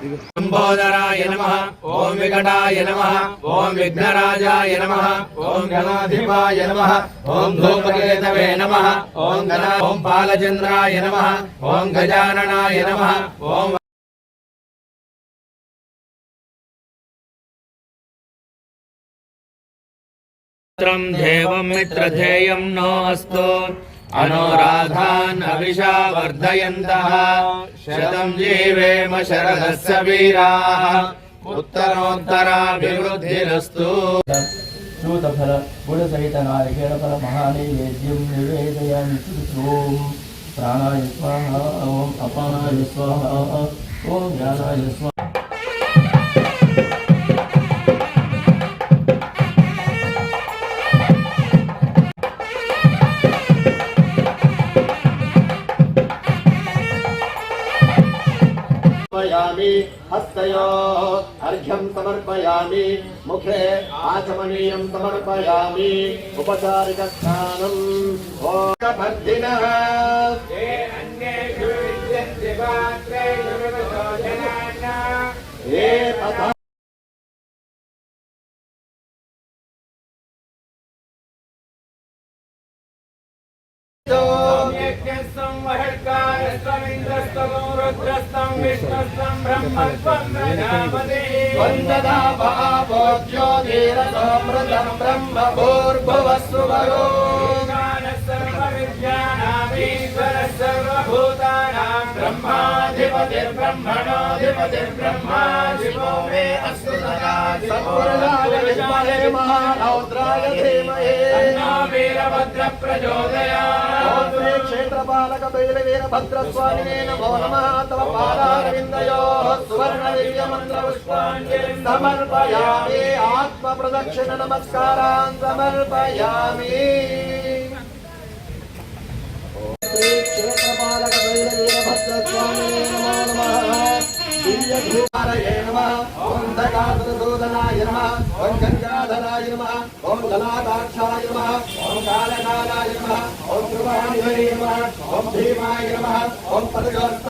लंबोदराय नमः। ओम विकटाय नमः। ओम विघ्नराजाय नमः। ओम गणाधिपाय नमः। ओम धूमकेतवे नमः। ओम बालचंद्राय नमः। ओम गजाननाय नमः। ओम देवं मित्रधेयं नो अस्तु अनुराधान् अविशा वर्धयन्तः शतं जीवेम शरदस्य वीराः उत्तरोत्तराभिवृद्धिरस्तु। श्रूतफल गुणसहित नारिकेल फल महानैवेद्यं निवेदयामि। ओम प्राणाय स्वाहा। ओम अपानाय स्वाहा। ओम ज्ञानाय स्वाहा। हस्तयोः अर्घ्यं समर्पयामि। मुखे आचमनीयं समर्पयामि। उपचारिकस्नानम् ओमभर्धिनः ये अन्येषु विद्यन्ते पात्रेषु विभजनाना ये तथा रुद्रस्तं विष्णुस्तं ब्रह्मस्तं प्रजापति वन्दना भावोज्यो धीरसमृतं ब्रह्म भूर्भुवस्सुवरो सर्वविद्यानामीश्वरः सर्वभूतानां ब्रह्माधिपतिर्ब्रह्मणोऽधिपतिर्ब्रह्मा शिवो मे अस्तु सदा सत्पुरुषाय विद्महे महारौद्राय धीमहि तन्नो वीरभद्रः प्रचोदयात्। क्षेत्रपालक वीरभद्रस्वामिने नमो नमः। तव पादारविन्दयोः सुवर्णदिव्यमन्त्रपुष्पाञ्जलिं समर्पयामि। आत्मप्रदक्षिण नमस्कारान् समर्पयामि। क्षेत्रपालक वीरभद्रस्वामिने नमो नमः। दिव्यधूपारये नमः। ओम दगासुरसूदनाय नमः। ओम गंगाधराय नमः। ओम जलादाक्षाय नमः। ओम कालकालाय नमः। ओम कृपाणिधरे नमः। ओम भीमाय नमः। ओम पदयोस्त